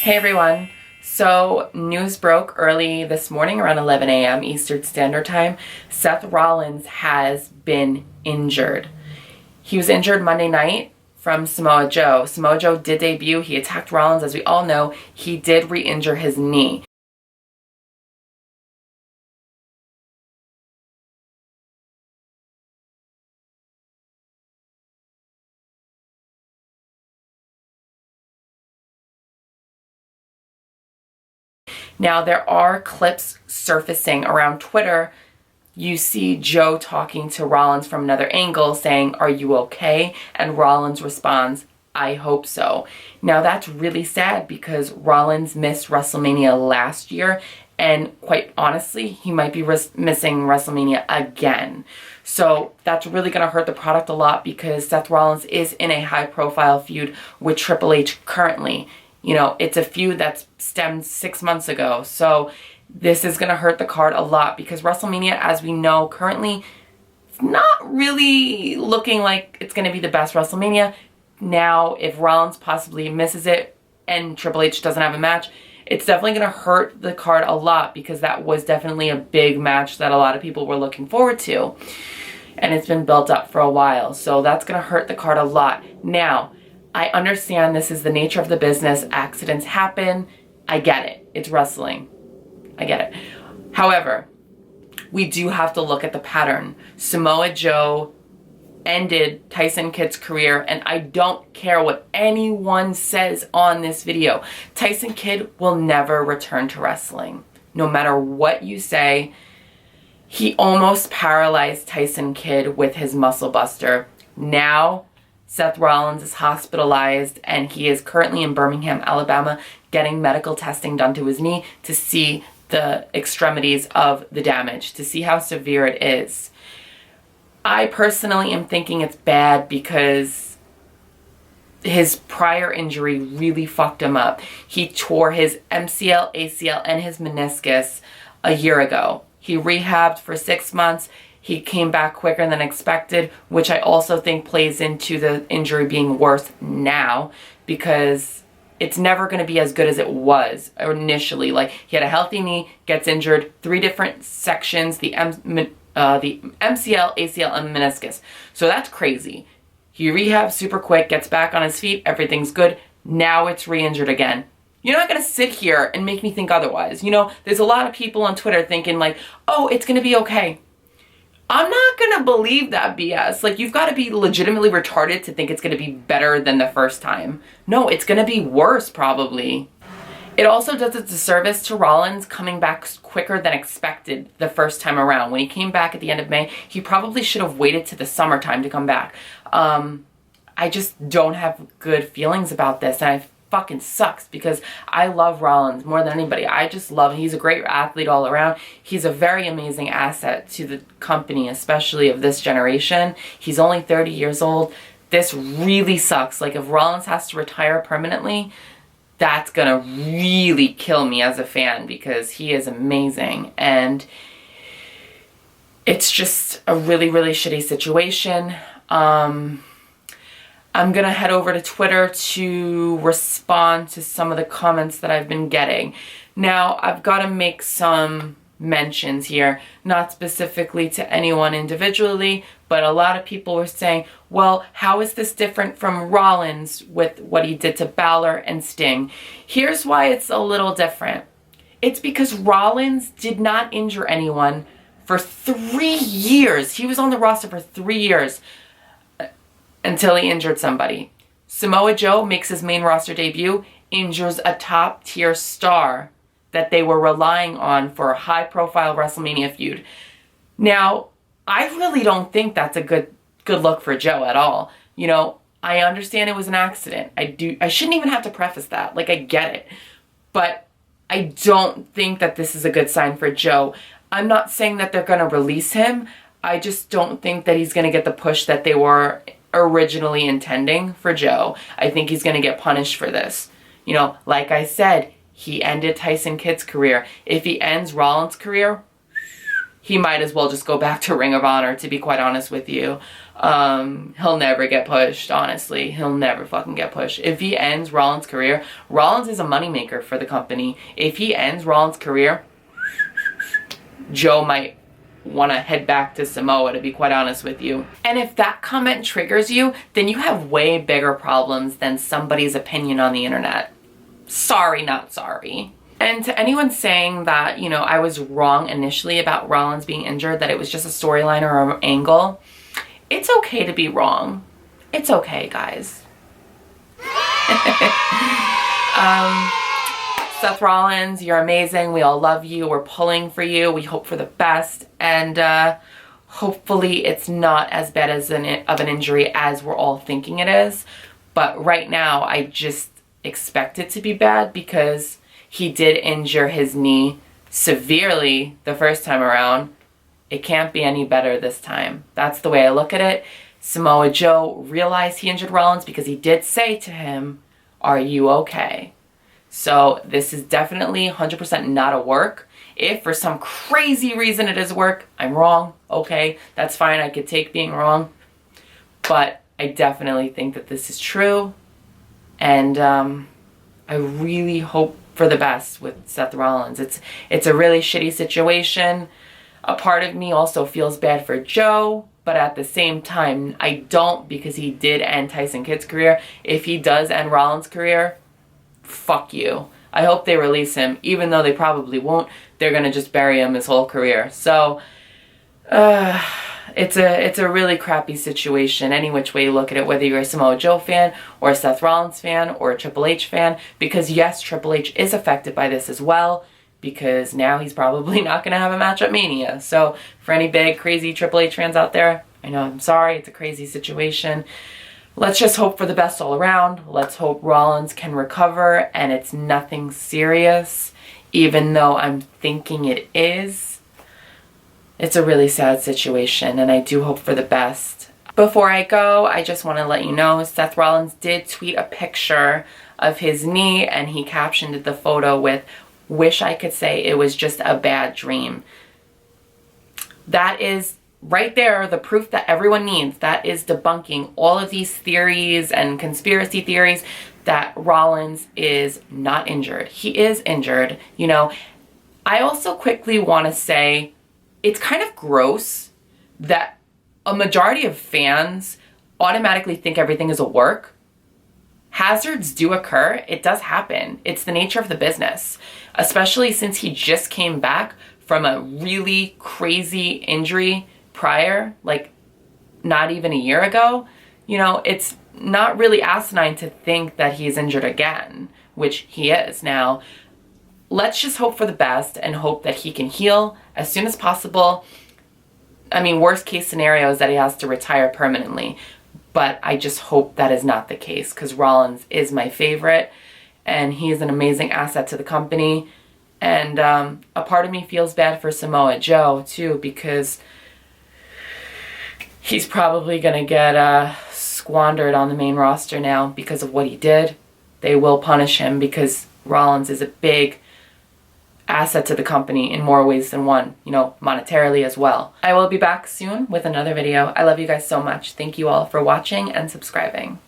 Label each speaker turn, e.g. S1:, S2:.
S1: Hey everyone. So news broke early this morning around 11 a.m. Eastern Standard Time. Seth Rollins has been injured. He was injured Monday night from Samoa Joe. Samoa Joe did debut. He attacked Rollins. As we all know, he did re-injure his knee. Now, there are clips surfacing around Twitter. You see Joe talking to Rollins from another angle saying, "Are you okay?" And Rollins responds, "I hope so." Now, that's really sad because Rollins missed WrestleMania last year, and quite honestly, he might be missing WrestleMania again. So that's really going to hurt the product a lot because Seth Rollins is in a high-profile feud with Triple H currently. You know, it's a feud that stemmed 6 months ago. So this is going to hurt the card a lot because WrestleMania, as we know, currently it's not really looking like it's going to be the best WrestleMania. Now, if Rollins possibly misses it and Triple H doesn't have a match, it's definitely going to hurt the card a lot because that was definitely a big match that a lot of people were looking forward to. And it's been built up for a while. So that's going to hurt the card a lot. Now, I understand this is the nature of the business. Accidents happen. I get it. It's wrestling. I get it. However, we do have to look at the pattern. Samoa Joe ended Tyson Kidd's career, and I don't care what anyone says on this video. Tyson Kidd will never return to wrestling. No matter what you say, he almost paralyzed Tyson Kidd with his muscle buster. Now, Seth Rollins is hospitalized and he is currently in Birmingham, Alabama, getting medical testing done to his knee to see the extremities of the damage, to see how severe it is. I personally am thinking it's bad because his prior injury really fucked him up. He tore his MCL, ACL, and his meniscus a year ago. He rehabbed for 6 months. He came back quicker than expected, which I also think plays into the injury being worse now because it's never going to be as good as it was initially. Like, he had a healthy knee, gets injured, 3 different sections, the MCL, ACL, and meniscus. So that's crazy. He rehabs super quick, gets back on his feet, everything's good. Now it's re-injured again. You're not going to sit here and make me think otherwise. You know, there's a lot of people on Twitter thinking like, oh, it's going to be okay. I'm not going to believe that BS. Like, you've got to be legitimately retarded to think it's going to be better than the first time. No, it's going to be worse, probably. It also does a disservice to Rollins coming back quicker than expected the first time around. When he came back at the end of May, he probably should have waited to the summertime to come back. I just don't have good feelings about this, and I fucking sucks because I love Rollins more than anybody. I just love him. He's a great athlete all around. He's a very amazing asset to the company, especially of this generation. He's only 30 years old. This really sucks. Like, if Rollins has to retire permanently, that's gonna really kill me as a fan because he is amazing. And it's just a really, really shitty situation. I'm going to head over to Twitter to respond to some of the comments that I've been getting. Now, I've got to make some mentions here, not specifically to anyone individually, but a lot of people were saying, well, how is this different from Rollins with what he did to Balor and Sting? Here's why it's a little different. It's because Rollins did not injure anyone for 3 years. He was on the roster for 3 years. Until he injured somebody. Samoa Joe makes his main roster debut, injures a top-tier star that they were relying on for a high-profile WrestleMania feud. Now, I really don't think that's a good look for Joe at all. You know, I understand it was an accident. I shouldn't even have to preface that. Like, I get it. But I don't think that this is a good sign for Joe. I'm not saying that they're going to release him. I just don't think that he's going to get the push that they were originally intending for Joe. I think he's going to get punished for this. You know, like I said, he ended Tyson Kidd's career. If he ends Rollins' career, he might as well just go back to Ring of Honor, to be quite honest with you. He'll never get pushed, honestly. He'll never fucking get pushed. If he ends Rollins' career, Rollins is a moneymaker for the company. If he ends Rollins' career, Joe might want to head back to Samoa, to be quite honest with you. And if that comment triggers you, then you have way bigger problems than somebody's opinion on the internet. Sorry, not sorry. And to anyone saying that, you know, I was wrong initially about Rollins being injured, that it was just a storyline or an angle, it's okay to be wrong. It's okay, guys. Seth Rollins, you're amazing. We all love you. We're pulling for you. We hope for the best. And hopefully it's not as bad as of an injury as we're all thinking it is. But right now, I just expect it to be bad because he did injure his knee severely the first time around. It can't be any better this time. That's the way I look at it. Samoa Joe realized he injured Rollins because he did say to him, "Are you okay?" So this is definitely 100% not a work. If for some crazy reason it is work, I'm wrong. Okay, that's fine. I could take being wrong. But I definitely think that this is true. And I really hope for the best with Seth Rollins. It's a really shitty situation. A part of me also feels bad for Joe, but at the same time, I don't, because he did end Tyson Kidd's career. If he does end Rollins' career, fuck you. I hope they release him, even though they probably won't. They're gonna just bury him his whole career. So, it's a really crappy situation, any which way you look at it, whether you're a Samoa Joe fan or a Seth Rollins fan or a Triple H fan, because yes, Triple H is affected by this as well, because now he's probably not going to have a match at Mania. So for any big, crazy Triple H fans out there, I know, I'm sorry, it's a crazy situation. Let's just hope for the best all around. Let's hope Rollins can recover and it's nothing serious, even though I'm thinking it is. It's a really sad situation, and I do hope for the best. Before I go, I just want to let you know, Seth Rollins did tweet a picture of his knee, and he captioned the photo with, "Wish I could say it was just a bad dream." That is right there, the proof that everyone needs. That is debunking all of these theories and conspiracy theories that Rollins is not injured. He is injured, you know. I also quickly want to say, it's kind of gross that a majority of fans automatically think everything is a work. Hazards do occur. It does happen. It's the nature of the business, especially since he just came back from a really crazy injury prior, like not even a year ago. You know, it's not really asinine to think that he's injured again, which he is now. Let's just hope for the best and hope that he can heal as soon as possible. I mean, worst case scenario is that he has to retire permanently. But I just hope that is not the case, because Rollins is my favorite and he is an amazing asset to the company. And a part of me feels bad for Samoa Joe too, because he's probably going to get squandered on the main roster now because of what he did. They will punish him because Rollins is a big asset to the company in more ways than one, you know, monetarily as well. I will be back soon with another video. I love you guys so much. Thank you all for watching and subscribing.